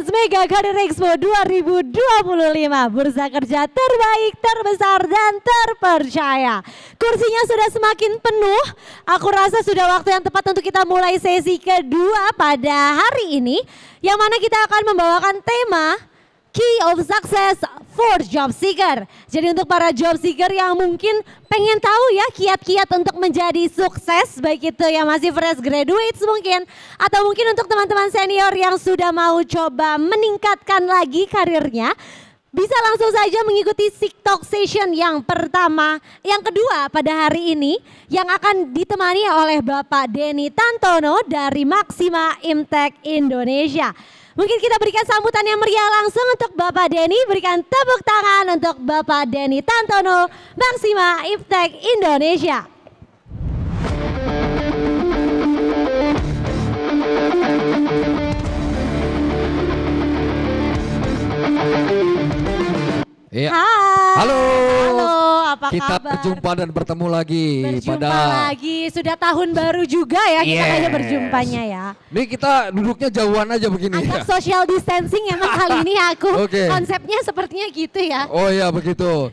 Trans Mega Karir Expo 2025. Bursa kerja terbaik, terbesar, dan terpercaya. Kursinya sudah semakin penuh. Aku rasa sudah waktu yang tepat untuk kita mulai sesi kedua pada hari ini. Yang mana kita akan membawakan tema Key of Success for Job Seeker. Jadi untuk para job seeker yang mungkin pengen tahu ya kiat-kiat untuk menjadi sukses, baik itu yang masih fresh graduates mungkin, atau mungkin untuk teman-teman senior yang sudah mau coba meningkatkan lagi karirnya, bisa langsung saja mengikuti TikTok session yang pertama, yang kedua pada hari ini yang akan ditemani oleh Bapak Denny Tantono dari Maxima Imtech Indonesia. Mungkin kita berikan sambutan yang meriah langsung untuk Bapak Denny. Berikan tepuk tangan untuk Bapak Denny Tantono, Maxima Imtech Indonesia. Iya. Hai. Halo. Halo, apa kita kabar? berjumpa dan bertemu lagi Lagi. Sudah tahun baru juga ya kita kayaknya berjumpanya ya. Ini kita duduknya jauhan aja begini Agak ya. social distancing emang kali ini aku. Oke. Konsepnya sepertinya gitu ya. Oh iya begitu.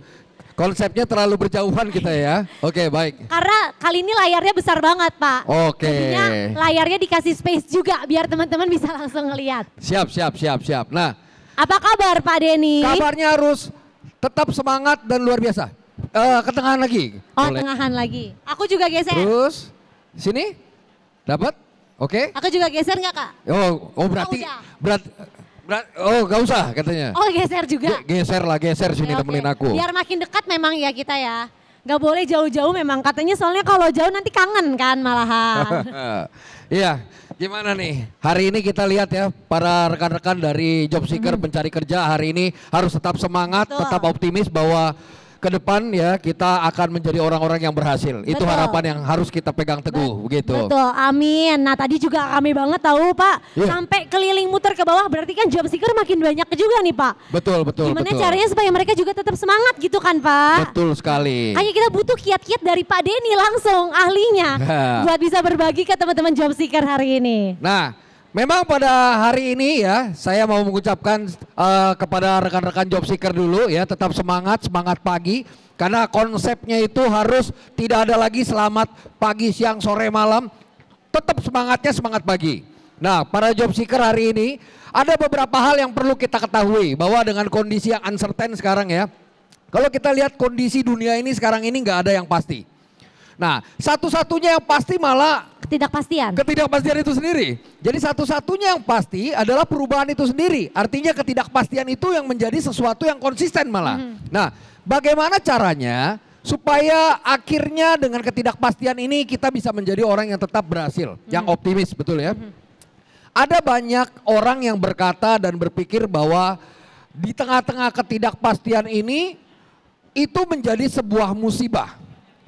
Konsepnya terlalu berjauhan kita ya. Oke, baik. Karena kali ini layarnya besar banget Pak. Oke. Jadinya layarnya dikasih space juga biar teman-teman bisa langsung ngelihat. Siap. Nah, Apa kabar Pak Denny? kabarnya harus tetap semangat dan luar biasa. Ketengahan lagi. Oh, Boleh. tengahan lagi. Aku juga geser. Terus sini. Dapat? Oke. Aku juga geser nggak Kak? Oh berarti udah. gak usah katanya. Oh, geser juga. Geser sini Oke. temenin aku. Biar makin dekat memang ya kita ya. Gak boleh jauh-jauh memang katanya soalnya kalau jauh nanti kangen kan malahan. Iya, gimana nih? Hari ini kita lihat ya para rekan-rekan dari job seeker pencari kerja hari ini harus tetap semangat, Betul. tetap optimis bahwa ke depan ya kita akan menjadi orang-orang yang berhasil. Itu Betul. harapan yang harus kita pegang teguh begitu. Betul, amin. Nah tadi juga kami banget tahu Pak, Iya. sampai keliling muter ke bawah berarti kan job seeker makin banyak juga nih Pak. Betul. Gimana caranya supaya mereka juga tetap semangat gitu kan Pak? Betul sekali. Hanya kita butuh kiat-kiat dari Pak Denny langsung ahlinya Ya. buat bisa berbagi ke teman-teman job seeker hari ini. Nah, memang pada hari ini ya, saya mau mengucapkan kepada rekan-rekan job seeker dulu ya, tetap semangat pagi. Karena konsepnya itu harus tidak ada lagi selamat pagi, siang, sore, malam. Tetap semangatnya semangat pagi. Nah, para job seeker hari ini, ada beberapa hal yang perlu kita ketahui. Bahwa dengan kondisi yang uncertain sekarang ya, kalau kita lihat kondisi dunia ini sekarang ini nggak ada yang pasti. Nah, satu-satunya yang pasti malah Ketidakpastian. ketidakpastian itu sendiri. Jadi satu-satunya yang pasti adalah perubahan itu sendiri. Artinya ketidakpastian itu yang menjadi sesuatu yang konsisten malah. Nah, bagaimana caranya supaya akhirnya dengan ketidakpastian ini kita bisa menjadi orang yang tetap berhasil, yang optimis, betul ya? Ada banyak orang yang berkata dan berpikir bahwa di tengah-tengah ketidakpastian ini itu menjadi sebuah musibah.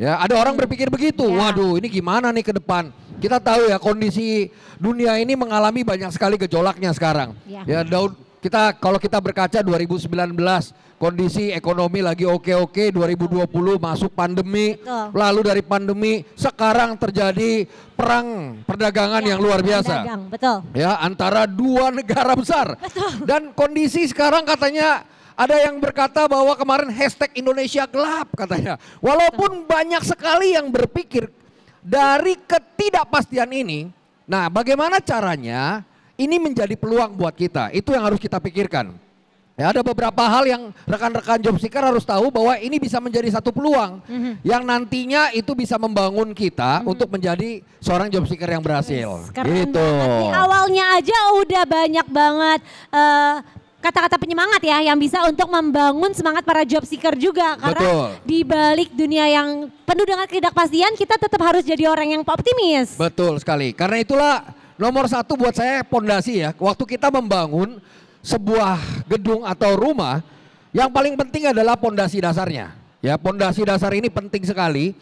Ya, ada orang berpikir begitu. Ya. Waduh, ini gimana nih ke depan? Kita tahu ya kondisi dunia ini mengalami banyak sekali gejolaknya sekarang. Ya. Ya, kalau kita berkaca 2019 kondisi ekonomi lagi oke-oke, 2020 masuk pandemi, Betul. lalu dari pandemi sekarang terjadi perang perdagangan yang luar biasa. Dagang, betul. Ya, antara dua negara besar. Dan kondisi sekarang katanya ada yang berkata bahwa kemarin hashtag Indonesia gelap katanya. Walaupun banyak sekali yang berpikir dari ketidakpastian ini, nah bagaimana caranya ini menjadi peluang buat kita. Itu yang harus kita pikirkan. Ya, ada beberapa hal yang rekan-rekan job seeker harus tahu bahwa ini bisa menjadi satu peluang yang nantinya itu bisa membangun kita untuk menjadi seorang job seeker yang berhasil. Keren Gitu. banget nih, awalnya aja udah banyak banget kata-kata penyemangat ya yang bisa untuk membangun semangat para job seeker juga. Karena Betul. di balik dunia yang penuh dengan ketidakpastian kita tetap harus jadi orang yang optimis. Betul sekali. Karena itulah nomor satu buat saya pondasi ya. Waktu kita membangun sebuah gedung atau rumah, yang paling penting adalah pondasi dasarnya. Ya, pondasi dasar ini penting sekali.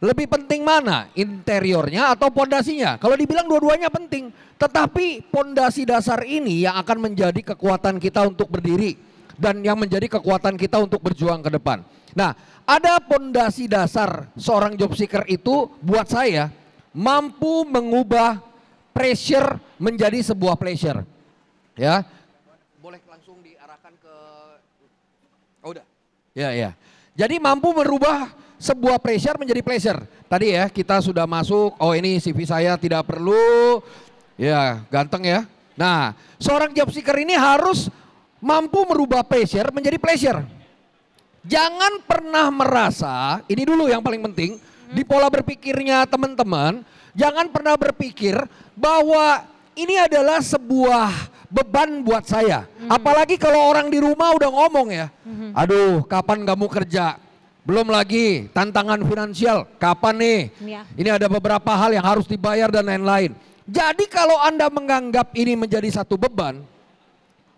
Lebih penting mana? Interiornya atau pondasinya? Kalau dibilang dua-duanya penting, tetapi pondasi dasar ini yang akan menjadi kekuatan kita untuk berdiri dan yang menjadi kekuatan kita untuk berjuang ke depan. Nah, ada pondasi dasar seorang job seeker itu buat saya mampu mengubah pressure menjadi sebuah pleasure. Ya. boleh langsung diarahkan ke, oh udah. Ya, ya. Jadi mampu merubah sebuah pressure menjadi pleasure. Tadi ya kita sudah masuk, oh ini CV saya tidak perlu, ya ganteng ya. Nah seorang job seeker ini harus mampu merubah pressure menjadi pleasure. Jangan pernah merasa, ini dulu yang paling penting, di pola berpikirnya teman-teman, jangan pernah berpikir bahwa ini adalah sebuah beban buat saya. Apalagi kalau orang di rumah udah ngomong ya, aduh kapan kamu kerja? Belum lagi tantangan finansial, kapan nih? Ya. Ini ada beberapa hal yang harus dibayar dan lain-lain. Jadi kalau Anda menganggap ini menjadi satu beban,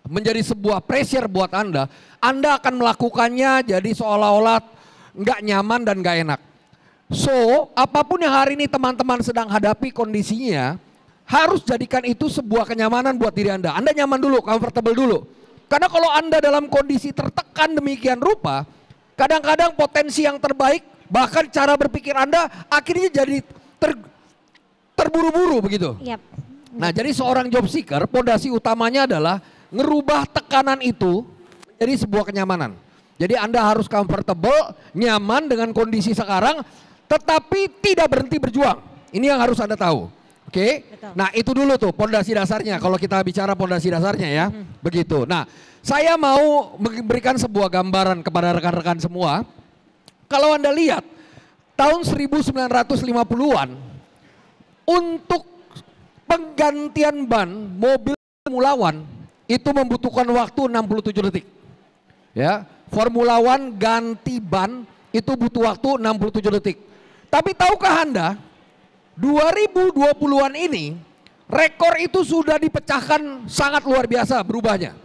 menjadi sebuah pressure buat Anda akan melakukannya jadi seolah-olah nggak nyaman dan nggak enak. So, apapun yang hari ini teman-teman sedang hadapi kondisinya, harus jadikan itu sebuah kenyamanan buat diri Anda. Anda nyaman dulu, comfortable dulu. Karena kalau Anda dalam kondisi tertekan demikian rupa, kadang-kadang potensi yang terbaik, bahkan cara berpikir Anda akhirnya jadi terburu-buru begitu. Yep. Nah, jadi seorang job seeker, fondasi utamanya adalah ngerubah tekanan itu menjadi sebuah kenyamanan. Jadi Anda harus comfortable, nyaman dengan kondisi sekarang, tetapi tidak berhenti berjuang. Ini yang harus Anda tahu. Oke, nah itu dulu tuh pondasi dasarnya. Kalau kita bicara pondasi dasarnya ya, begitu. Nah, saya mau memberikan sebuah gambaran kepada rekan-rekan semua. Kalau Anda lihat tahun 1950-an untuk penggantian ban mobil Formula One itu membutuhkan waktu 67 detik. Ya, Formula One ganti ban itu butuh waktu 67 detik. Tapi tahukah Anda 2020-an ini rekor itu sudah dipecahkan sangat luar biasa berubahnya.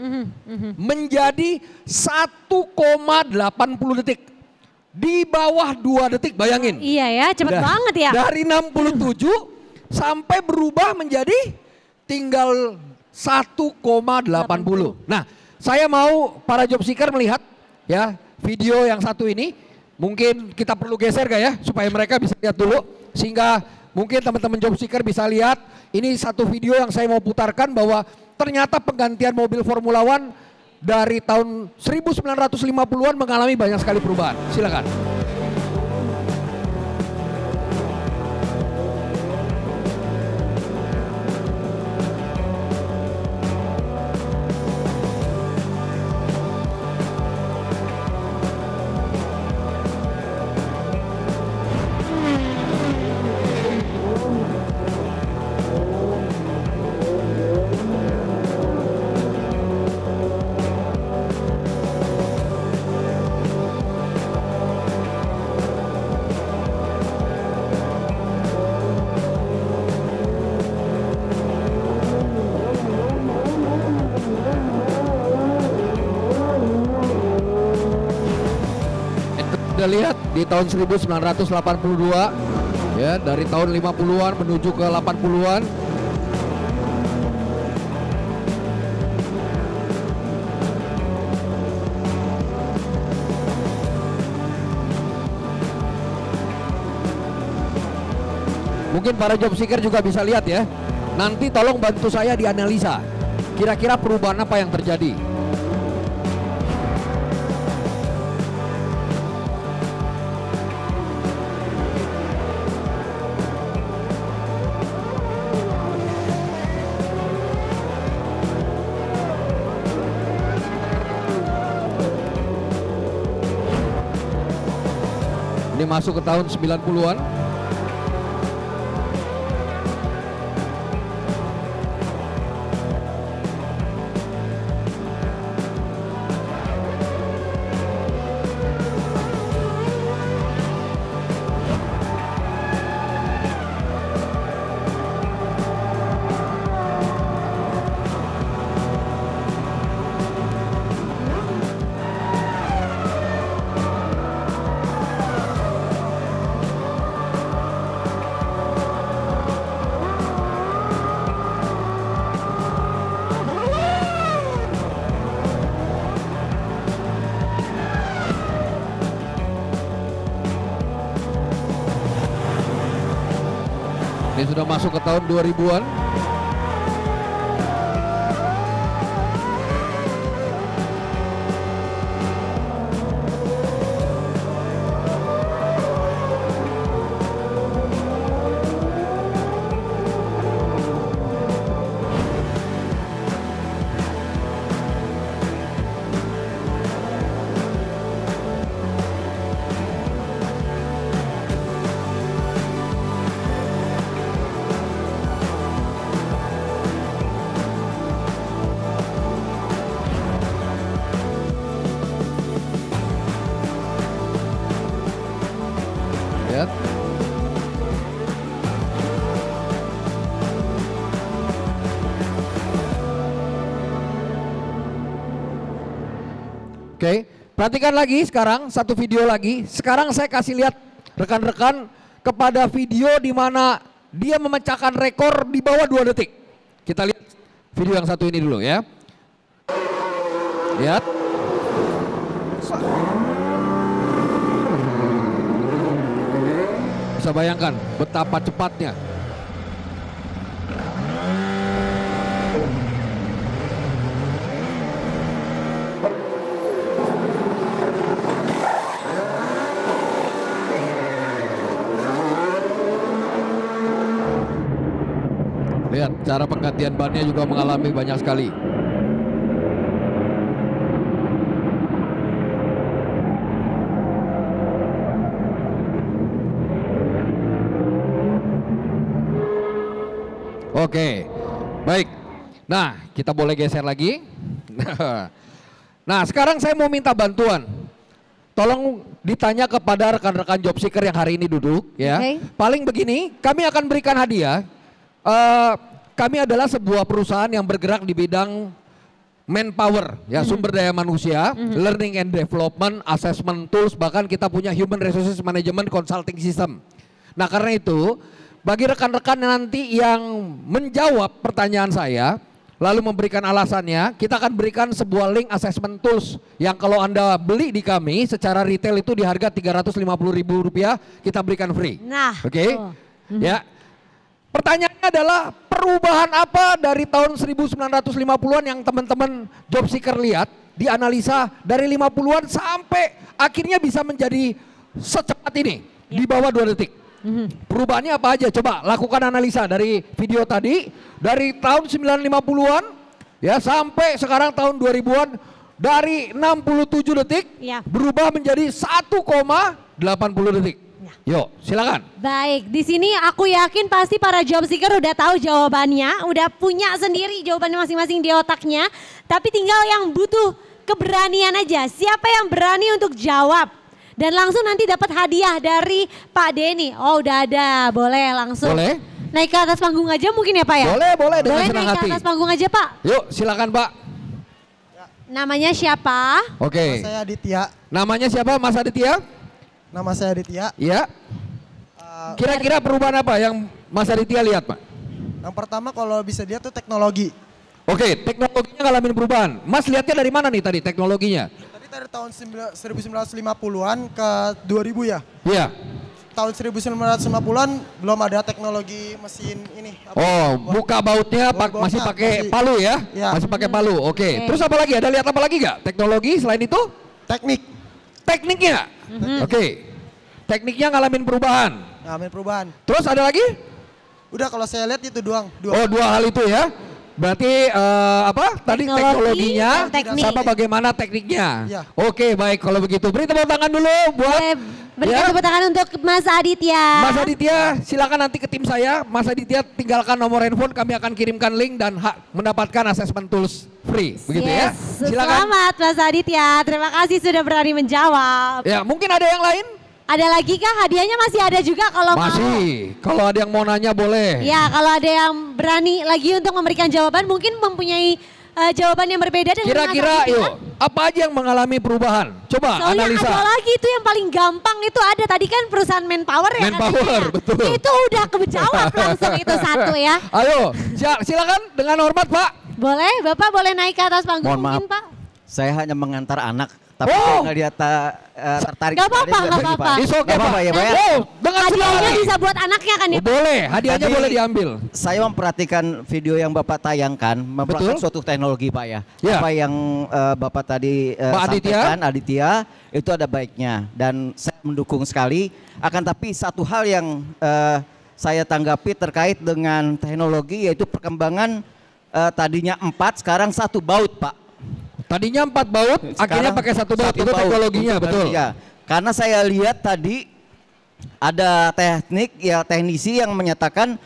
Menjadi 1,80 detik. Di bawah 2 detik, bayangin. Iya ya, cepet banget ya. Dari 67 sampai berubah menjadi tinggal 1,80. Nah, saya mau para job seeker melihat ya video yang satu ini. Mungkin kita perlu geser gak ya supaya mereka bisa lihat dulu, sehingga mungkin teman-teman job seeker bisa lihat. Ini satu video yang saya mau putarkan bahwa ternyata penggantian mobil Formula One dari tahun 1950-an mengalami banyak sekali perubahan. Silakan. Kita lihat di tahun 1982 ya, dari tahun 50-an menuju ke 80-an. Mungkin para job seeker juga bisa lihat ya. Nanti tolong bantu saya dianalisa. Kira-kira perubahan apa yang terjadi? Ini masuk ke tahun 90-an. Ini sudah masuk ke tahun 2000-an. Oke, perhatikan lagi sekarang satu video lagi. Sekarang saya kasih lihat rekan-rekan kepada video di mana dia memecahkan rekor di bawah 2 detik. Kita lihat video yang satu ini dulu ya. Lihat. Bisa bayangkan betapa cepatnya. Lihat cara penggantian bannya juga mengalami banyak sekali. Oke, baik. Nah, kita boleh geser lagi. Nah, sekarang saya mau minta bantuan. Tolong ditanya kepada rekan-rekan job seeker yang hari ini duduk ya. Paling begini, kami akan berikan hadiah. Kami adalah sebuah perusahaan yang bergerak di bidang manpower, ya sumber daya manusia, learning and development, assessment tools, bahkan kita punya human resources management consulting system. Nah karena itu, bagi rekan-rekan nanti yang menjawab pertanyaan saya, lalu memberikan alasannya, kita akan berikan sebuah link assessment tools yang kalau Anda beli di kami secara retail itu di harga Rp350.000, kita berikan free. Nah, oke, ya. Pertanyaannya adalah perubahan apa dari tahun 1950-an yang teman-teman job seeker lihat, dianalisa dari 50-an sampai akhirnya bisa menjadi secepat ini, di bawah 2 detik. Perubahannya apa aja? Coba lakukan analisa dari video tadi, dari tahun 1950-an ya sampai sekarang tahun 2000-an, dari 67 detik berubah menjadi 1,80 detik. Yuk, silakan. Baik, di sini aku yakin pasti para job seeker udah tahu jawabannya, udah punya sendiri jawabannya masing-masing di otaknya. Tapi tinggal yang butuh keberanian aja. Siapa yang berani untuk jawab? Dan langsung nanti dapat hadiah dari Pak Denny. Oh, udah ada, boleh langsung. Boleh. Naik ke atas panggung aja mungkin ya Pak ya? Boleh, boleh dengan senang hati. Boleh naik ke atas panggung aja Pak. Yuk, silakan Pak. Namanya siapa? Oke. Nama saya Aditya. Namanya siapa Mas Aditya? Nama saya Aditya. Iya. Kira-kira perubahan apa yang Mas Aditya lihat Pak? Yang pertama kalau bisa lihat tuh teknologi. Oke, teknologinya ngalamin perubahan. Mas lihatnya dari mana nih tadi teknologinya? Tadi dari tahun 1950-an ke 2000 ya? Iya. Tahun 1950-an belum ada teknologi mesin ini. Buka bautnya masih pakai palu ya? Masih pakai palu. Oke. Terus apa lagi? Ada lihat apa lagi gak? Teknologi selain itu? Tekniknya. Oke. Tekniknya ngalamin perubahan. Ngalamin perubahan. Terus ada lagi? Udah kalau saya lihat itu doang. Dua hal itu ya. Berarti apa? Tadi teknologinya sama bagaimana tekniknya. Ya. Oke, baik kalau begitu. Beri tepuk tangan dulu buat berikan tepuk tangan untuk Mas Aditya. Mas Aditya, silakan nanti ke tim saya. Mas Aditya tinggalkan nomor handphone, kami akan kirimkan link dan mendapatkan assessment tools free. Begitu ya. Silakan. Selamat Mas Aditya. Terima kasih sudah berani menjawab. Ya, mungkin ada yang lain? Ada lagi kah? Hadiahnya masih ada juga kalau mau. Masih. Kalau ada yang mau nanya boleh. Ya, kalau ada yang berani lagi untuk memberikan jawaban, mungkin mempunyai jawaban yang berbeda dengan kira-kira yuk, apa aja yang mengalami perubahan? Coba soalnya analisa. Ada lagi itu yang paling gampang itu ada tadi kan perusahaan Manpower ya. Manpower, betul. Itu udah kejawab langsung itu satu ya. Ayo, silakan dengan hormat Pak. Boleh, Bapak boleh naik ke atas panggung mungkin Pak. Saya hanya mengantar anak, tapi nggak dia tertarik. Gak apa-apa, gak apa-apa. Gak apa-apa ya Pak ya. Dengan hadiahnya bisa buat anaknya kan ya Pak? Boleh, hadiahnya boleh diambil. Saya memperhatikan video yang Bapak tayangkan, memperhatikan suatu teknologi Pak ya. Apa yang Bapak tadi sampaikan, Aditya, itu ada baiknya. Dan saya mendukung sekali. Akan tapi satu hal yang saya tanggapi terkait dengan teknologi yaitu perkembangan tadinya 4, sekarang 1 baut Pak. Tadinya 4 baut, akhirnya pakai 1 baut, itu teknologinya betul. Ya, karena saya lihat tadi ada teknisi yang menyatakan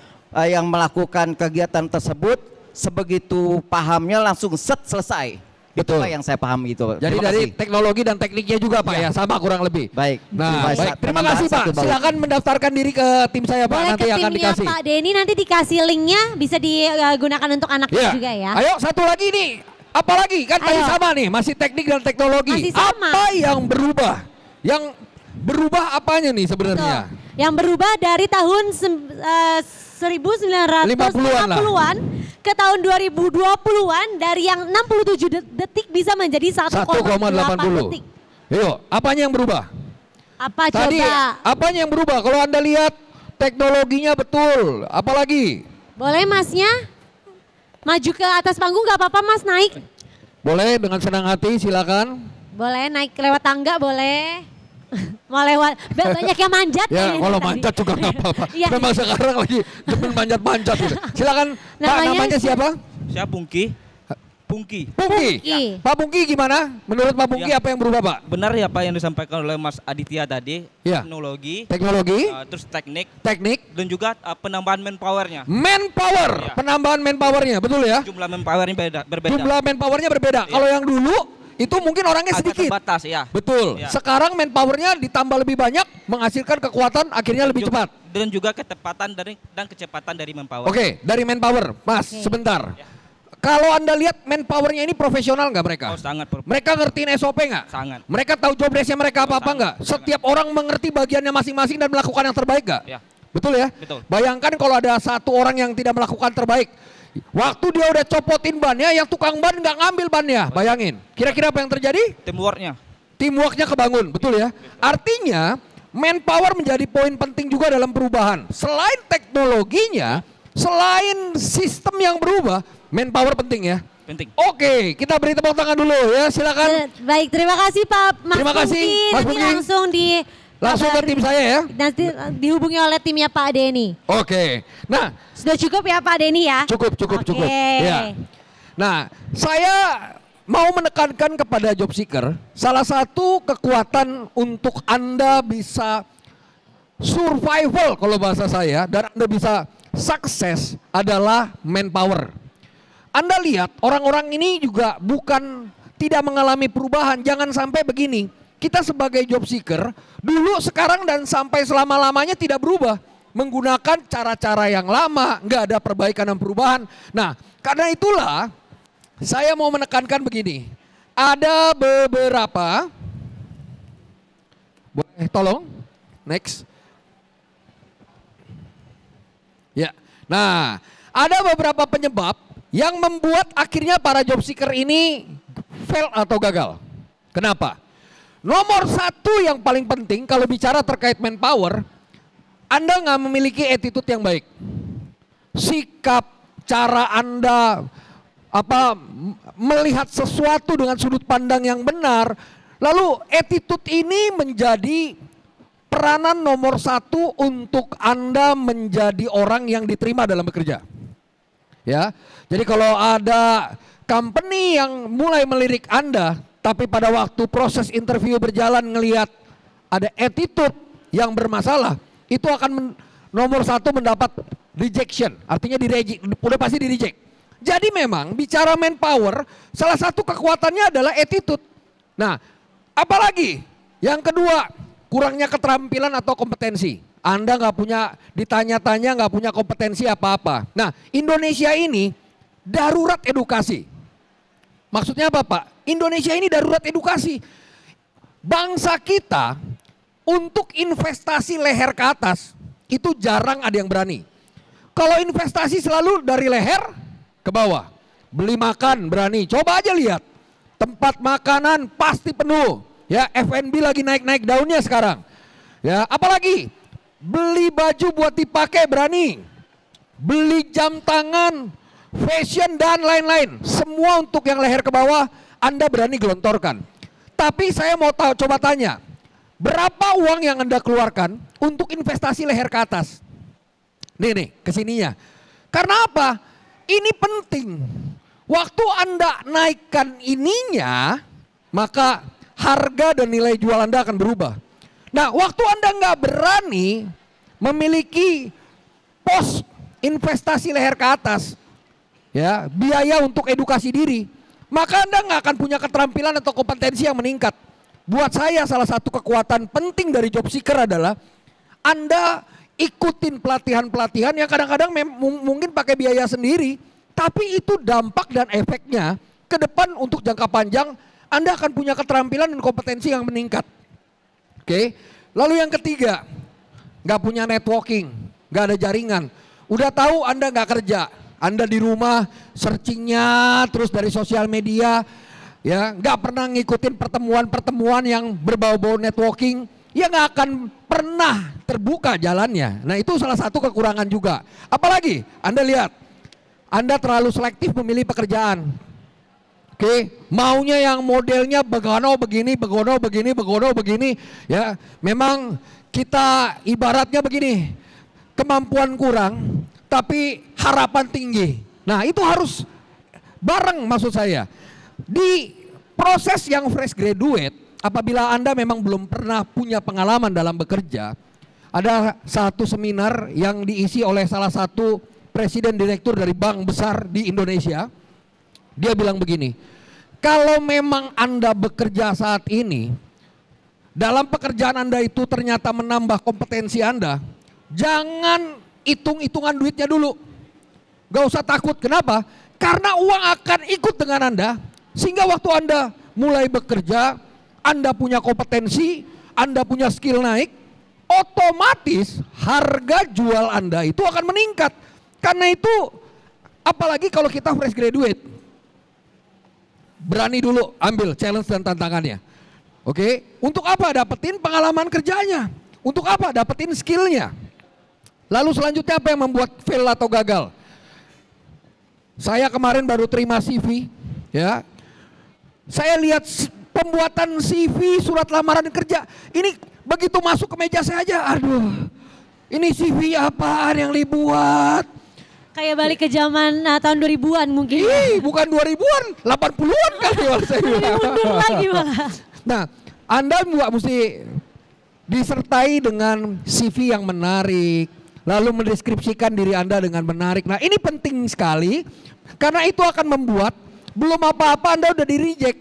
yang melakukan kegiatan tersebut sebegitu pahamnya langsung selesai. Betul. Itulah yang saya pahami itu. Jadi dari teknologi dan tekniknya juga Pak ya, sama kurang lebih. Baik. Nah, baik. Terima kasih Pak. Silakan mendaftarkan diri ke tim saya Pak. Boleh nanti akan dikasih. Pak Denny nanti dikasih linknya bisa digunakan untuk anaknya juga ya. Ayo satu lagi nih. Apalagi kan tadi sama nih, masih teknik dan teknologi. Apa yang berubah? Yang berubah apanya nih sebenarnya? Yang berubah dari tahun 1950-an ke tahun 2020-an dari yang 67 detik bisa menjadi 1,80 detik. Yuk, apanya yang berubah? Apa tadi, coba? Apanya yang berubah? Kalau Anda lihat teknologinya betul, apalagi? Boleh Masnya? Maju ke atas panggung gak apa-apa Mas, naik. Boleh dengan senang hati, silakan. Boleh naik lewat tangga, boleh. Mau lewat, banyak yang manjat. Ya kalau manjat juga nggak apa-apa. Memang sekarang lagi demen manjat-manjat. Silakan Pak, namanya siapa? Saya Pungki. Pungki. Ya. Pak Pungki gimana? Menurut Pak Pungki apa yang berubah Pak? Benar ya Pak yang disampaikan oleh Mas Aditya tadi. Ya. Teknologi. Terus teknik. Dan juga penambahan manpowernya. Manpower, penambahan manpowernya, betul ya? Jumlah manpowernya berbeda. Jumlah manpowernya berbeda. Kalau yang dulu itu mungkin orangnya sedikit. Terbatas, ya. Betul. Ya. Sekarang manpowernya ditambah lebih banyak, menghasilkan kekuatan akhirnya lebih cepat. Dan juga ketepatan dan kecepatan dari manpower. Oke, dari manpower, Mas, sebentar. Ya. Kalau Anda lihat manpowernya ini profesional nggak mereka? Oh, sangat. Mereka ngertiin SOP nggak? Sangat. Mereka tahu job desk-nya mereka apa-apa nggak? Setiap orang mengerti bagiannya masing-masing dan melakukan yang terbaik nggak? Ya. Betul ya? Betul. Bayangkan kalau ada satu orang yang tidak melakukan terbaik. Waktu dia udah copotin bannya, yang tukang ban nggak ngambil bannya. Bayangin. Kira-kira apa yang terjadi? Teamworknya kebangun, betul ya? Artinya manpower menjadi poin penting juga dalam perubahan. Selain teknologinya, selain sistem yang berubah, manpower penting ya. Penting. Oke, kita beri tepuk tangan dulu ya, silakan. Baik, terima kasih Pak Mas. Terima kasih, Mas Pungki. Langsung ke tim saya ya. Nanti dihubungi oleh timnya Pak Denny. Oke. Nah, sudah cukup ya Pak Denny ya? Cukup. Ya. Nah, saya mau menekankan kepada job seeker, salah satu kekuatan untuk Anda bisa survival kalau bahasa saya, dan Anda bisa sukses adalah manpower. Anda lihat orang-orang ini juga bukan tidak mengalami perubahan, jangan sampai begini. Kita sebagai job seeker, dulu, sekarang, dan sampai selama-lamanya tidak berubah. Menggunakan cara-cara yang lama, nggak ada perbaikan dan perubahan. Nah, karena itulah saya mau menekankan begini. Ada beberapa, boleh tolong, next. Ya, nah ada beberapa penyebab yang membuat akhirnya para job seeker ini fail atau gagal. Kenapa? Nomor satu yang paling penting kalau bicara terkait manpower, Anda nggak memiliki attitude yang baik. Sikap, cara Anda melihat sesuatu dengan sudut pandang yang benar. Lalu attitude ini menjadi peranan nomor satu untuk Anda menjadi orang yang diterima dalam bekerja. Ya, jadi kalau ada company yang mulai melirik Anda, tapi pada waktu proses interview berjalan ngelihat ada attitude yang bermasalah, itu akan nomor satu mendapat rejection, artinya udah pasti di reject. Jadi memang bicara manpower, salah satu kekuatannya adalah attitude. Nah, apalagi yang kedua, kurangnya keterampilan atau kompetensi. Anda nggak punya, ditanya-tanya nggak punya kompetensi apa-apa. Nah, Indonesia ini darurat edukasi. Maksudnya apa Pak? Indonesia ini darurat edukasi. Bangsa kita untuk investasi leher ke atas itu jarang ada yang berani. Kalau investasi selalu dari leher ke bawah. Beli makan berani. Coba aja lihat. Tempat makanan pasti penuh. Ya, F&B lagi naik-naik daunnya sekarang. Ya, apalagi beli baju buat dipakai berani. Beli jam tangan, fashion dan lain-lain. Semua untuk yang leher ke bawah Anda berani gelontorkan. Tapi saya mau coba tanya, berapa uang yang Anda keluarkan untuk investasi leher ke atas? Nih, kesininya. Karena apa? Ini penting. Waktu Anda naikkan ininya, maka harga dan nilai jual Anda akan berubah. Nah, waktu Anda nggak berani memiliki pos investasi leher ke atas, ya, biaya untuk edukasi diri, maka Anda nggak akan punya keterampilan atau kompetensi yang meningkat. Buat saya salah satu kekuatan penting dari job seeker adalah Anda ikutin pelatihan-pelatihan yang kadang-kadang mungkin pakai biaya sendiri, tapi itu dampak dan efeknya ke depan untuk jangka panjang Anda akan punya keterampilan dan kompetensi yang meningkat. Oke. Lalu yang ketiga, nggak punya networking, nggak ada jaringan. Udah tahu Anda nggak kerja, Anda di rumah searchingnya terus dari sosial media, ya nggak pernah ngikutin pertemuan-pertemuan yang berbau-bau networking, ya nggak akan pernah terbuka jalannya. Nah itu salah satu kekurangan juga. Apalagi Anda lihat, Anda terlalu selektif memilih pekerjaan. Oke, maunya yang modelnya begono begini, ya memang kita ibaratnya begini, kemampuan kurang tapi harapan tinggi. Nah itu harus bareng maksud saya. Di proses yang fresh graduate, apabila Anda memang belum pernah punya pengalaman dalam bekerja, ada satu seminar yang diisi oleh salah satu presiden direktur dari bank besar di Indonesia. Dia bilang begini, kalau memang Anda bekerja saat ini, dalam pekerjaan Anda itu ternyata menambah kompetensi Anda, jangan hitung-hitungan duitnya dulu. Gak usah takut, kenapa? Karena uang akan ikut dengan Anda, sehingga waktu Anda mulai bekerja, Anda punya kompetensi, Anda punya skill naik, otomatis harga jual Anda itu akan meningkat. Karena itu, apalagi kalau kita fresh graduate, berani dulu ambil challenge dan tantangannya. Oke, untuk apa? Dapetin pengalaman kerjanya. Untuk apa? Dapetin skillnya. Lalu selanjutnya apa yang membuat fail atau gagal? Saya kemarin baru terima CV, ya. Saya lihat pembuatan CV, surat lamaran kerja. Ini begitu masuk ke meja saya aja, aduh, ini CV apaan yang dibuat? Kayak balik ke zaman tahun 2000-an mungkin. Ih, bukan 2000-an, 80-an kali saya. Lebih mundur lagi malah. Nah, Anda mesti disertai dengan CV yang menarik, lalu mendeskripsikan diri Anda dengan menarik. Nah, ini penting sekali karena itu akan membuat belum apa-apa Anda udah di-reject.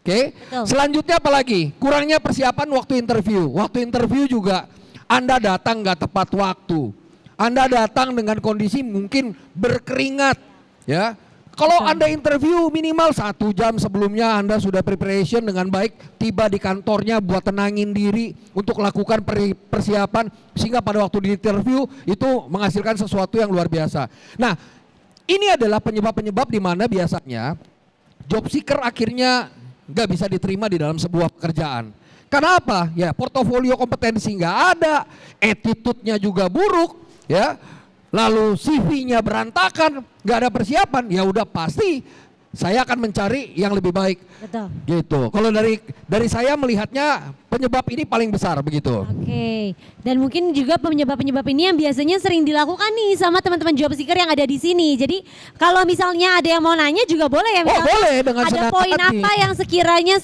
Oke. Selanjutnya apa lagi? Kurangnya persiapan waktu interview. Waktu interview juga Anda datang nggak tepat waktu. Anda datang dengan kondisi mungkin berkeringat, ya. Kalau Anda interview minimal 1 jam sebelumnya Anda sudah preparation dengan baik, tiba di kantornya buat tenangin diri untuk lakukan persiapan sehingga pada waktu di interview itu menghasilkan sesuatu yang luar biasa. Nah, ini adalah penyebab-penyebab di mana biasanya job seeker akhirnya nggak bisa diterima di dalam sebuah pekerjaan. Karena apa? Ya portofolio kompetensi nggak ada, attitude-nya juga buruk. Ya, lalu CV-nya berantakan, nggak ada persiapan, ya udah pasti saya akan mencari yang lebih baik. Betul. Gitu. Kalau dari saya melihatnya penyebab ini paling besar begitu. Oke. Dan mungkin juga penyebab-penyebab ini yang biasanya sering dilakukan nih sama teman-teman job seeker yang ada di sini. Jadi kalau misalnya ada yang mau nanya juga boleh ya. Misalnya boleh dengan ada poin apa yang sekiranya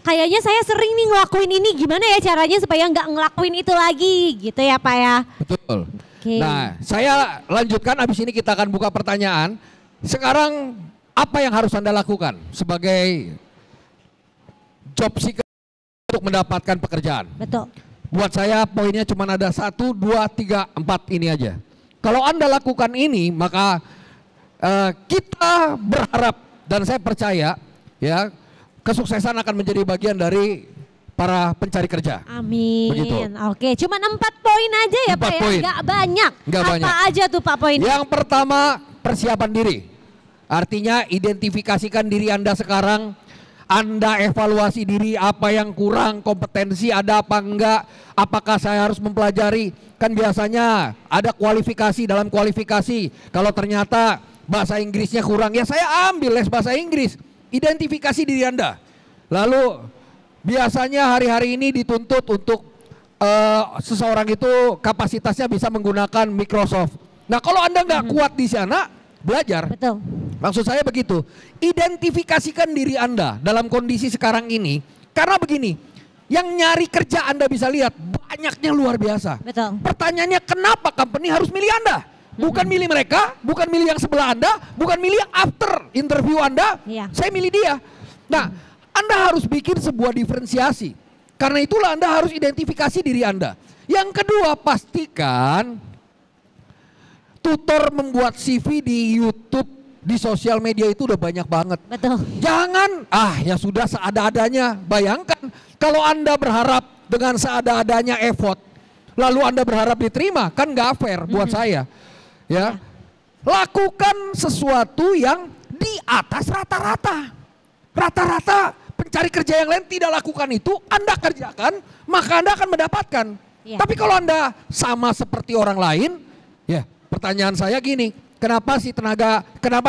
kayaknya saya sering nih ngelakuin ini, gimana ya caranya supaya nggak ngelakuin itu lagi gitu ya Pak ya. Betul. Okay. Nah, saya lanjutkan, habis ini kita akan buka pertanyaan. Sekarang apa yang harus Anda lakukan sebagai job seeker untuk mendapatkan pekerjaan? Betul. Buat saya poinnya cuma ada 1, 2, 3, 4 ini aja. Kalau Anda lakukan ini, maka kita berharap dan saya percaya ya kesuksesan akan menjadi bagian dari para pencari kerja. Amin. Begitu. Oke, cuma 4 poin aja ya 4 Pak poin. ya, nggak banyak. Nggak apa banyak. aja tuh Pak poinnya? Yang pertama persiapan diri. Artinya identifikasikan diri Anda sekarang. Anda evaluasi diri, apa yang kurang, kompetensi ada apa enggak, apakah saya harus mempelajari. Kan biasanya ada kualifikasi, dalam kualifikasi kalau ternyata bahasa Inggrisnya kurang, ya saya ambil les bahasa Inggris. Identifikasi diri Anda. Lalu biasanya hari-hari ini dituntut untuk seseorang itu kapasitasnya bisa menggunakan Microsoft. Nah kalau Anda nggak kuat di sana, belajar. Betul. Maksud saya begitu. Identifikasikan diri Anda dalam kondisi sekarang ini. Karena begini, yang nyari kerja Anda bisa lihat banyaknya luar biasa. Betul. Pertanyaannya kenapa company harus milih Anda? Bukan milih mereka, bukan milih yang sebelah Anda, bukan milih yang after interview Anda. Iya. Saya milih dia. Nah, Anda harus bikin sebuah diferensiasi. Karena itulah Anda harus identifikasi diri Anda. Yang kedua, pastikan tutor membuat CV di YouTube di sosial media itu udah banyak banget. Betul. Jangan, ya sudah seada-adanya. Bayangkan kalau Anda berharap dengan seada-adanya effort, lalu Anda berharap diterima, kan nggak fair buat saya. Ya, lakukan sesuatu yang di atas rata-rata. Rata-rata pencari kerja yang lain tidak lakukan itu, Anda kerjakan, maka Anda akan mendapatkan. Ya. Tapi kalau Anda sama seperti orang lain, ya pertanyaan saya gini, kenapa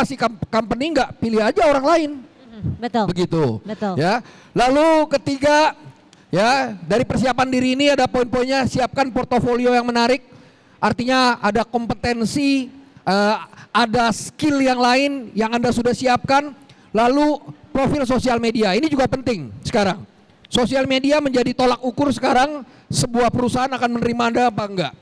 si company nggak pilih aja orang lain? Betul. Begitu. Betul. Ya. Lalu ketiga, ya dari persiapan diri ini ada poin-poinnya, siapkan portofolio yang menarik. Artinya ada kompetensi, ada skill yang lain yang Anda sudah siapkan. Lalu profil sosial media, ini juga penting sekarang. Sosial media menjadi tolak ukur sekarang sebuah perusahaan akan menerima Anda apa enggak.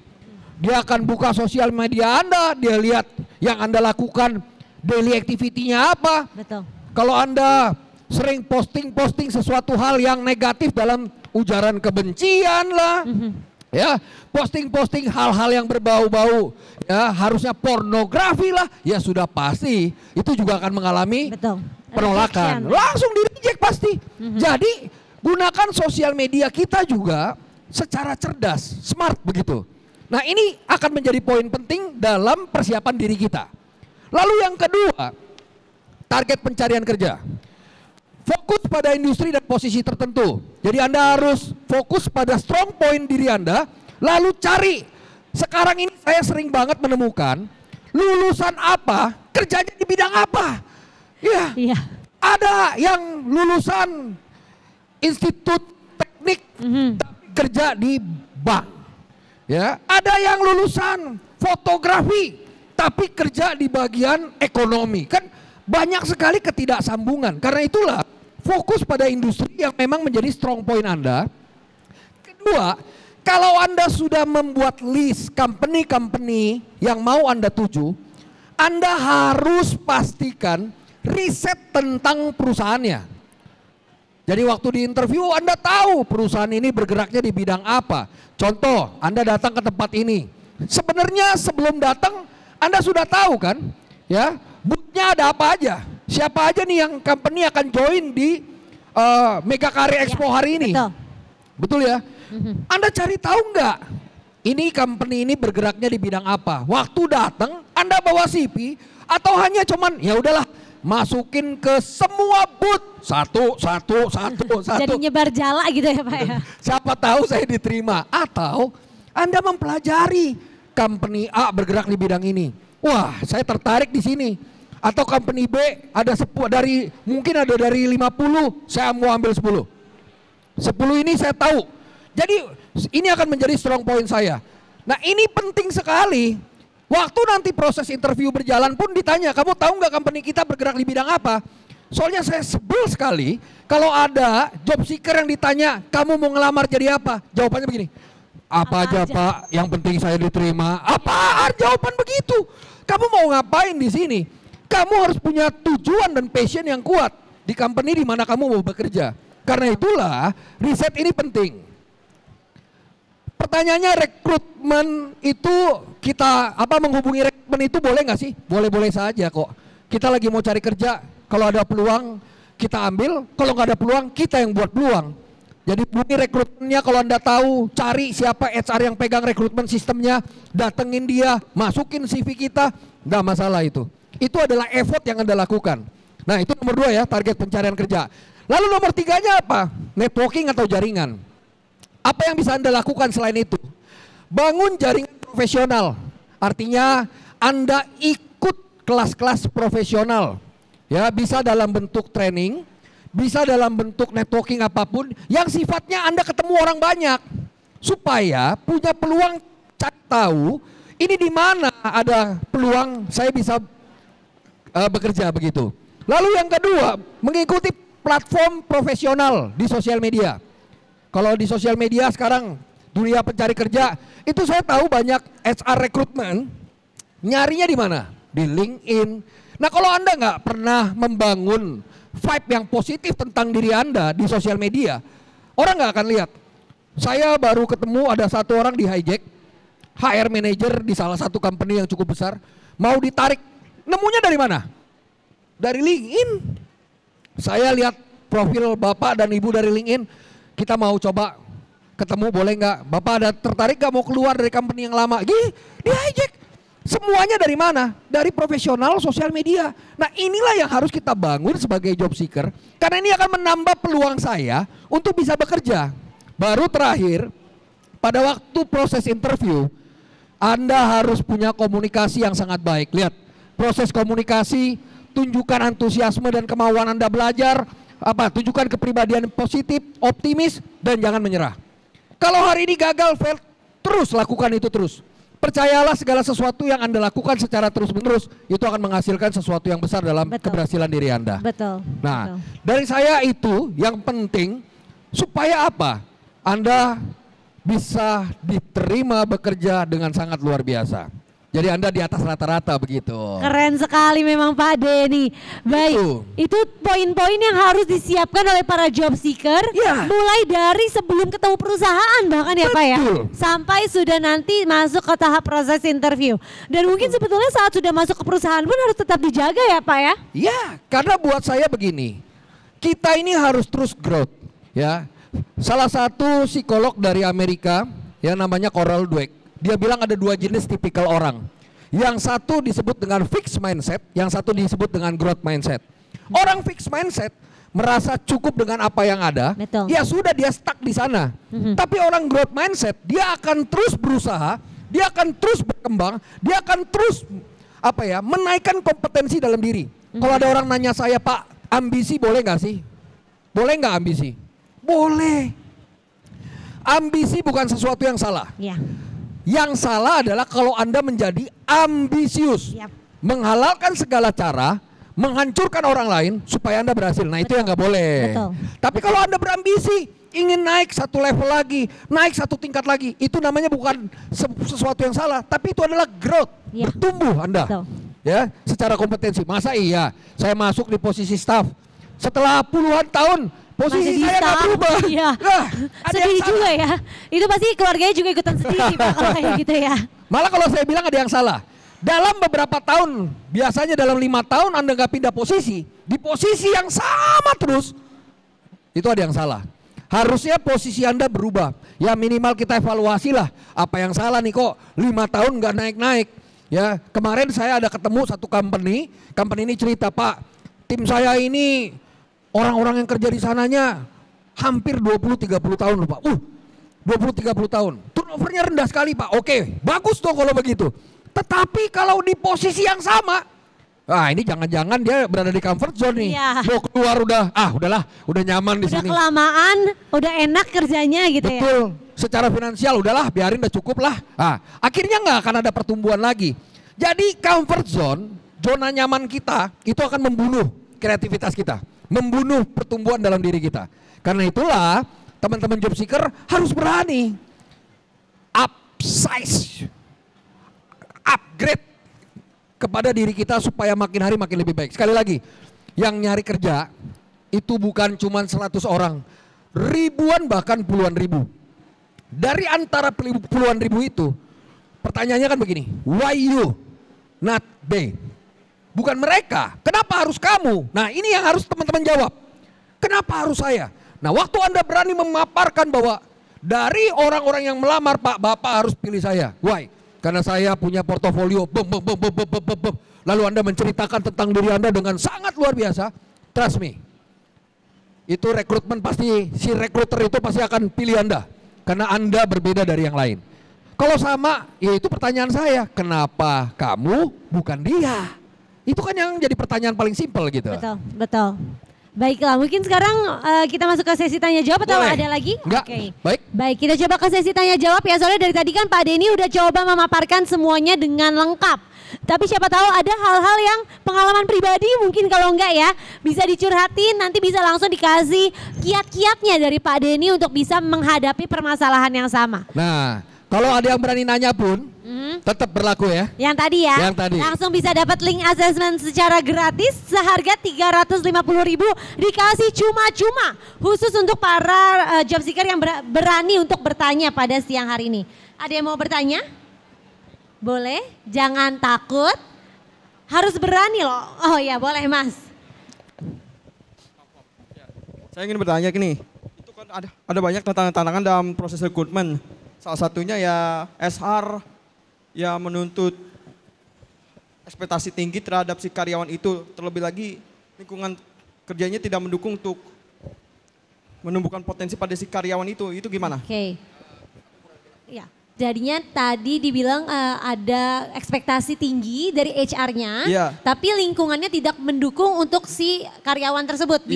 Dia akan buka sosial media Anda, dia lihat yang Anda lakukan, daily activity-nya apa. Betul. Kalau Anda sering posting sesuatu hal yang negatif dalam ujaran kebencian lah, ya, posting hal-hal yang berbau-bau, ya harusnya pornografi lah, ya sudah pasti itu juga akan mengalami penolakan. Langsung di-reject pasti. Jadi gunakan sosial media kita juga secara cerdas, smart begitu. Nah ini akan menjadi poin penting dalam persiapan diri kita. Lalu yang kedua, target pencarian kerja. Fokus pada industri dan posisi tertentu. Jadi Anda harus fokus pada strong point diri Anda, lalu cari. Sekarang ini saya sering banget menemukan lulusan apa, kerjanya di bidang apa. Ya, ada yang lulusan institut teknik, tapi kerja di bank. Ya, ada yang lulusan fotografi tapi kerja di bagian ekonomi. Kan banyak sekali ketidaksambungan. Karena itulah fokus pada industri yang memang menjadi strong point Anda. Kedua, kalau Anda sudah membuat list company-company yang mau Anda tuju, Anda harus pastikan riset tentang perusahaannya. Jadi waktu di interview Anda tahu perusahaan ini bergeraknya di bidang apa. Contoh, Anda datang ke tempat ini. Sebenarnya sebelum datang Anda sudah tahu kan, ya, booth-nya ada apa aja. Siapa aja nih yang company akan join di Mega Karya Expo hari ini. Betul ya? Anda cari tahu nggak? Ini company ini bergeraknya di bidang apa? Waktu datang Anda bawa CV atau hanya cuman ya udahlah masukin ke semua booth satu. Jadi nyebar jala gitu ya Pak ya. Siapa tahu saya diterima. Atau Anda mempelajari company A bergerak di bidang ini. Wah, saya tertarik di sini. Atau company B ada mungkin ada dari 50, saya mau ambil 10. 10 ini saya tahu. Jadi ini akan menjadi strong point saya. Nah ini penting sekali. Waktu nanti proses interview berjalan pun ditanya, kamu tahu nggak company kita bergerak di bidang apa? Soalnya saya sebel sekali kalau ada job seeker yang ditanya, kamu mau ngelamar jadi apa? Jawabannya begini, apa aja Pak, yang penting saya diterima. Apaan jawaban begitu? Kamu mau ngapain di sini? Kamu harus punya tujuan dan passion yang kuat di company di mana kamu mau bekerja. Karena itulah riset ini penting. Pertanyaannya rekrutmen itu kita menghubungi rekrutmen itu boleh nggak sih? Boleh-boleh saja kok. Kita lagi mau cari kerja, kalau ada peluang kita ambil, kalau nggak ada peluang kita yang buat peluang. Jadi hubungi rekrutmennya kalau Anda tahu, cari siapa HR yang pegang rekrutmen sistemnya, datengin dia, masukin CV kita, nggak masalah itu. Itu adalah effort yang Anda lakukan. Nah itu nomor 2 ya, target pencarian kerja. Lalu nomor 3-nya apa? Networking atau jaringan. Apa yang bisa Anda lakukan selain itu? Bangun jaringan profesional. Artinya Anda ikut kelas-kelas profesional. Ya, bisa dalam bentuk training, bisa dalam bentuk networking apapun yang sifatnya Anda ketemu orang banyak. Supaya punya peluang cari tahu ini di mana ada peluang saya bisa bekerja begitu. Lalu yang kedua, mengikuti platform profesional di sosial media. Kalau di sosial media sekarang dunia pencari kerja itu saya tahu banyak HR rekrutmen nyarinya di mana? Di LinkedIn. Nah kalau Anda nggak pernah membangun vibe yang positif tentang diri Anda di sosial media, orang nggak akan lihat. Saya baru ketemu ada satu orang di hijack, HR manager di salah satu company yang cukup besar, mau ditarik. Nemunya dari mana? dari LinkedIn. Saya lihat profil Bapak dan Ibu dari LinkedIn, kita mau coba ketemu boleh nggak? Bapak ada tertarik nggak mau keluar dari company yang lama? Gih, di hijack. Semuanya dari mana? Dari profesional sosial media. Nah inilah yang harus kita bangun sebagai job seeker. Karena ini akan menambah peluang saya untuk bisa bekerja. Baru terakhir, pada waktu proses interview, Anda harus punya komunikasi yang sangat baik. Lihat, proses komunikasi, tunjukkan antusiasme dan kemauan Anda belajar. Tunjukkan kepribadian positif, optimis, dan jangan menyerah. Kalau hari ini gagal, fail, terus lakukan itu terus. Percayalah segala sesuatu yang Anda lakukan secara terus-menerus itu akan menghasilkan sesuatu yang besar dalam keberhasilan diri Anda. Betul. Nah, dari saya itu yang penting supaya apa? Anda bisa diterima bekerja dengan sangat luar biasa. Jadi Anda di atas rata-rata begitu. Keren sekali memang Pak Denny. Baik, itu poin-poin yang harus disiapkan oleh para job seeker. Ya. Mulai dari sebelum ketemu perusahaan bahkan ya Pak ya. Sampai sudah nanti masuk ke tahap proses interview. Dan mungkin sebetulnya saat sudah masuk ke perusahaan pun harus tetap dijaga ya Pak ya. Ya, karena buat saya begini. Kita ini harus terus growth ya. Salah satu psikolog dari Amerika yang namanya Carol Dweck. Dia bilang ada dua jenis tipikal orang. Yang satu disebut dengan fixed mindset, yang satu disebut dengan growth mindset. Orang fixed mindset merasa cukup dengan apa yang ada, ya sudah dia stuck di sana. Tapi orang growth mindset, dia akan terus berusaha, dia akan terus berkembang, dia akan terus menaikkan kompetensi dalam diri. Kalau ada orang nanya saya, Pak, ambisi boleh nggak sih? Boleh nggak ambisi? Boleh. Ambisi bukan sesuatu yang salah. Ya. Yang salah adalah kalau Anda menjadi ambisius, menghalalkan segala cara, menghancurkan orang lain supaya Anda berhasil. Nah itu yang nggak boleh. Tapi kalau Anda berambisi, ingin naik satu level lagi, naik satu tingkat lagi, itu namanya bukan sesuatu yang salah, tapi itu adalah growth, bertumbuh Anda, ya, secara kompetensi. Masa iya, saya masuk di posisi staff, setelah puluhan tahun. Posisi saya nggak berubah. Iya. Sedih juga ya. Itu pasti keluarganya juga ikutan sedih sih Pak kalau kayak gitu ya. Malah kalau saya bilang ada yang salah. Dalam beberapa tahun, biasanya dalam 5 tahun Anda nggak pindah posisi, di posisi yang sama terus, itu ada yang salah. Harusnya posisi Anda berubah. Ya minimal kita evaluasi lah. Apa yang salah nih kok 5 tahun nggak naik-naik. Ya kemarin saya ada ketemu satu company ini cerita, Pak, tim saya ini orang-orang yang kerja di sananya hampir 20-30 tahun loh Pak. 20-30 tahun. Turnovernya rendah sekali Pak. Oke, bagus dong kalau begitu. Tetapi kalau di posisi yang sama, ini jangan-jangan dia berada di comfort zone nih. Iya. Mau keluar udahlah, udah nyaman di sini. Udah kelamaan, udah enak kerjanya gitu. Betul. Secara finansial udahlah, biarin udah cukup lah. Akhirnya nggak akan ada pertumbuhan lagi. Jadi comfort zone, zona nyaman kita itu akan membunuh kreativitas kita. Membunuh pertumbuhan dalam diri kita. Karena itulah teman-teman job seeker harus berani upsize, upgrade kepada diri kita supaya makin hari makin lebih baik. Sekali lagi, yang nyari kerja itu bukan cuma 100 orang, ribuan bahkan puluhan ribu. Dari antara puluhan ribu itu, pertanyaannya kan begini, why you not they? Bukan mereka, kenapa harus kamu? Nah ini yang harus teman-teman jawab. Kenapa harus saya? Nah waktu Anda berani memaparkan bahwa dari orang-orang yang melamar, Pak, Bapak harus pilih saya. Why? Karena saya punya portofolio, lalu Anda menceritakan tentang diri Anda dengan sangat luar biasa. Trust me, itu rekrutmen pasti, si rekruter itu pasti akan pilih Anda. Karena Anda berbeda dari yang lain. Kalau sama, ya itu pertanyaan saya, kenapa kamu bukan dia? Itu kan yang jadi pertanyaan paling simpel gitu. Betul. Baiklah, mungkin sekarang kita masuk ke sesi tanya jawab atau ada lagi? Enggak. Baik, kita coba ke sesi tanya jawab ya. Soalnya dari tadi kan Pak Denny udah coba memaparkan semuanya dengan lengkap. Tapi siapa tahu ada hal-hal yang pengalaman pribadi mungkin kalau enggak ya bisa dicurhatin, nanti bisa langsung dikasih kiat-kiatnya dari Pak Denny untuk bisa menghadapi permasalahan yang sama. Nah, kalau ada yang berani nanya pun tetap berlaku ya. Yang tadi ya. Yang tadi. Langsung bisa dapat link assessment secara gratis seharga 350.000 dikasih cuma-cuma khusus untuk para job seeker yang berani untuk bertanya pada siang hari ini. Ada yang mau bertanya? Boleh, jangan takut. Harus berani loh. Oh ya boleh Mas. Saya ingin bertanya gini, itu kan ada banyak tantangan-tantangan dalam proses rekrutmen. Salah satunya ya SR ya menuntut ekspektasi tinggi terhadap si karyawan itu. Terlebih lagi lingkungan kerjanya tidak mendukung untuk menumbuhkan potensi pada si karyawan itu gimana? Oke. Ya, jadinya tadi dibilang ada ekspektasi tinggi dari HR-nya, tapi lingkungannya tidak mendukung untuk si karyawan tersebut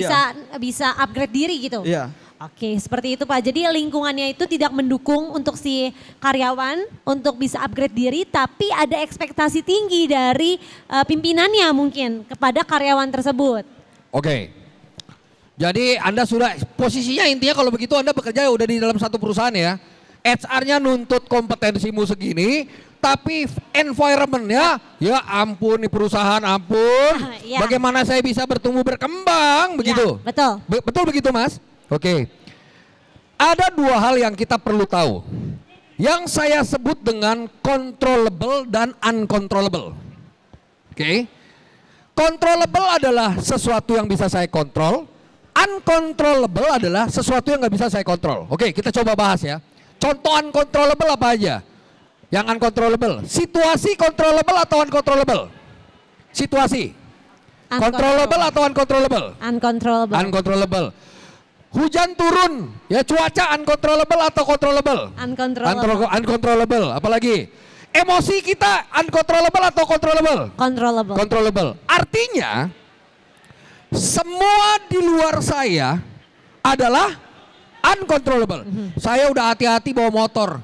bisa upgrade diri gitu. Iya. Oke, seperti itu Pak. Jadi lingkungannya itu tidak mendukung untuk si karyawan untuk bisa upgrade diri, tapi ada ekspektasi tinggi dari pimpinannya mungkin kepada karyawan tersebut. Oke. Jadi Anda sudah, posisinya intinya kalau begitu Anda bekerja udah di dalam satu perusahaan ya. HR-nya nuntut kompetensimu segini, tapi environment-nya, ya ampun nih perusahaan, ampun. Bagaimana saya bisa bertumbuh berkembang, begitu? Ya, betul. Betul begitu Mas? Oke. Ada dua hal yang kita perlu tahu. Yang saya sebut dengan controllable dan uncontrollable. Oke. Controllable adalah sesuatu yang bisa saya kontrol. Uncontrollable adalah sesuatu yang nggak bisa saya kontrol. Oke, kita coba bahas ya. Contoh uncontrollable apa aja? Yang uncontrollable. Situasi controllable atau uncontrollable? Situasi. Controllable atau uncontrollable? Uncontrollable. Uncontrollable. Hujan turun, ya cuaca uncontrollable atau controllable? Uncontrollable. Uncontrollable. Apalagi? Emosi kita uncontrollable atau controllable? Controllable. Controllable. Artinya semua di luar saya adalah uncontrollable. Saya udah hati-hati bawa motor.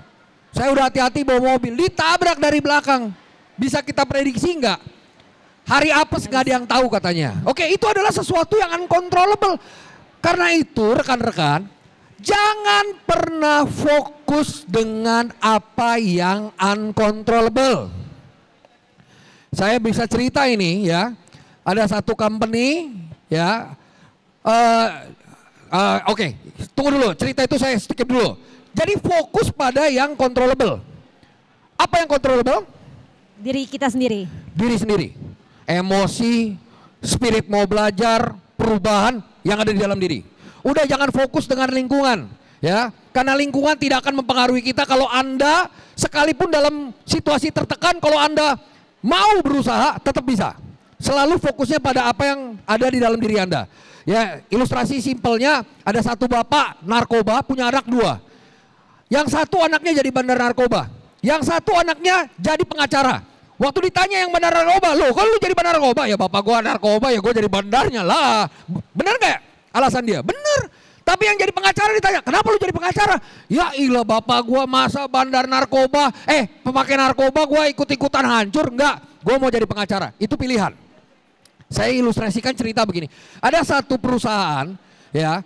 Saya udah hati-hati bawa mobil. Ditabrak dari belakang. Bisa kita prediksi nggak? Hari apes nggak ada yang tahu katanya. Oke, itu adalah sesuatu yang uncontrollable. Karena itu rekan-rekan, jangan pernah fokus dengan apa yang uncontrollable. Saya bisa cerita ini ya. Ada satu company ya. Oke, tunggu dulu. Cerita itu saya skip dulu. Jadi fokus pada yang controllable. Apa yang controllable? Diri kita sendiri. Diri sendiri. Emosi, spirit mau belajar, perubahan yang ada di dalam diri. Udah jangan fokus dengan lingkungan. Ya, karena lingkungan tidak akan mempengaruhi kita kalau Anda sekalipun dalam situasi tertekan, kalau Anda mau berusaha tetap bisa. Selalu fokusnya pada apa yang ada di dalam diri Anda. Ya, ilustrasi simpelnya ada satu bapak narkoba punya anak dua. Yang satu anaknya jadi bandar narkoba. Yang satu anaknya jadi pengacara. Waktu ditanya yang bandar narkoba, loh kalau lu jadi bandar narkoba? Ya bapak gua narkoba ya gua jadi bandarnya lah. Bener gak alasan dia? Bener. Tapi yang jadi pengacara ditanya, kenapa lu jadi pengacara? Ya ilah bapak gua masa bandar narkoba, pemakai narkoba gua ikut-ikutan hancur. Enggak, gua mau jadi pengacara. Itu pilihan. Saya ilustrasikan cerita begini. Ada satu perusahaan, ya,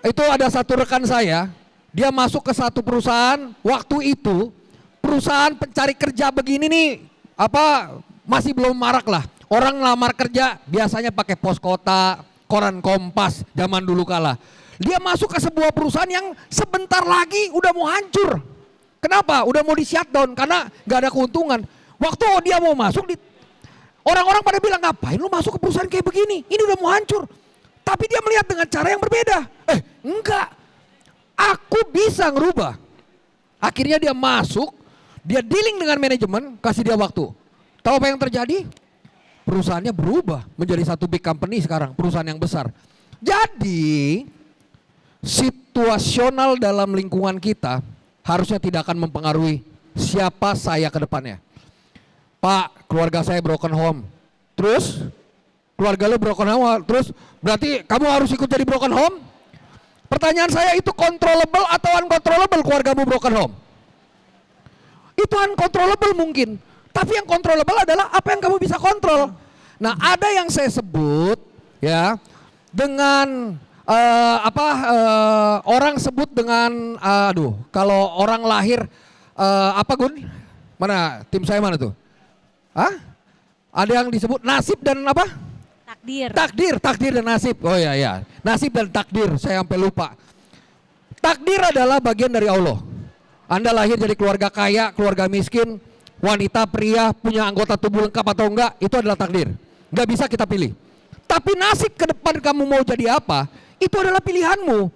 itu ada satu rekan saya, dia masuk ke satu perusahaan, waktu itu perusahaan pencari kerja begini nih, masih belum marak lah. Orang lamar kerja biasanya pakai pos kota, koran Kompas, zaman dulu kala. Dia masuk ke sebuah perusahaan yang sebentar lagi udah mau hancur. Kenapa? Udah mau di shutdown karena nggak ada keuntungan. Waktu dia mau masuk, orang-orang pada bilang, ngapain lu masuk ke perusahaan kayak begini? Ini udah mau hancur. Tapi dia melihat dengan cara yang berbeda. Enggak. Aku bisa ngerubah. Akhirnya dia masuk, dia dealing dengan manajemen, kasih dia waktu. Tahu apa yang terjadi? Perusahaannya berubah menjadi satu big company sekarang, perusahaan yang besar. Jadi, situasional dalam lingkungan kita harusnya tidak akan mempengaruhi siapa saya ke depannya. Pak, keluarga saya broken home. Terus, keluarga lu broken home, terus berarti kamu harus ikut jadi broken home? Pertanyaan saya, itu controllable atau uncontrollable keluargamu broken home? Itu uncontrollable mungkin. Tapi yang controllable adalah apa yang kamu bisa kontrol. Nah, ada yang saya sebut ya dengan orang sebut dengan kalau orang lahir Gun? Mana tim saya mana tuh? Ada yang disebut nasib dan apa? Takdir dan nasib. Oh ya. Nasib dan takdir, saya sampai lupa. Takdir adalah bagian dari Allah. Anda lahir jadi keluarga kaya, keluarga miskin, wanita, pria, punya anggota tubuh lengkap atau enggak, itu adalah takdir. Enggak bisa kita pilih. Tapi nasib ke depan kamu mau jadi apa, itu adalah pilihanmu.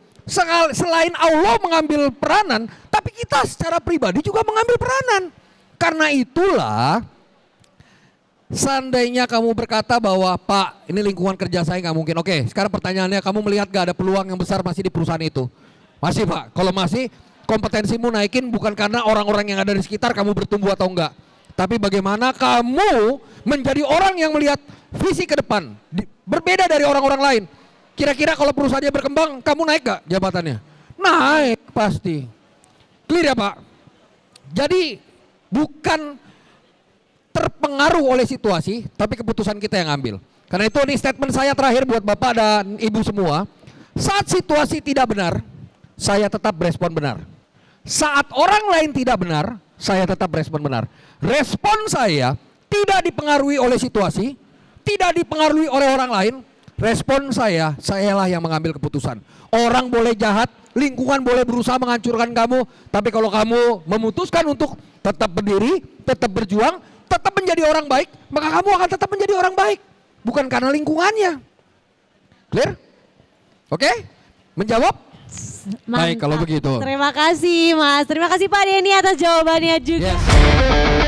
Selain Allah mengambil peranan, tapi kita secara pribadi juga mengambil peranan. Karena itulah, seandainya kamu berkata bahwa Pak, ini lingkungan kerja saya nggak mungkin. Oke, sekarang pertanyaannya, kamu melihat gak ada peluang yang besar masih di perusahaan itu? Masih Pak, kalau masih kompetensimu naikin bukan karena orang-orang yang ada di sekitar kamu bertumbuh atau enggak. Tapi bagaimana kamu menjadi orang yang melihat visi ke depan, berbeda dari orang-orang lain. Kira-kira kalau perusahaannya berkembang, kamu naik gak jabatannya? Naik pasti. Clear ya Pak? Jadi bukan terpengaruh oleh situasi, tapi keputusan kita yang ambil. Karena itu ini statement saya terakhir buat Bapak dan Ibu semua. Saat situasi tidak benar, saya tetap berespon benar. Saat orang lain tidak benar, saya tetap berespon benar. Respon saya tidak dipengaruhi oleh situasi, tidak dipengaruhi oleh orang lain. Respon sayalah yang mengambil keputusan. Orang boleh jahat, lingkungan boleh berusaha menghancurkan kamu, tapi kalau kamu memutuskan untuk tetap berdiri, tetap berjuang, tetap menjadi orang baik, maka kamu akan tetap menjadi orang baik. Bukan karena lingkungannya. Clear? Oke? Menjawab? Mantap. Baik kalau begitu. Terima kasih Mas, terima kasih Pak Denny atas jawabannya juga. Yes.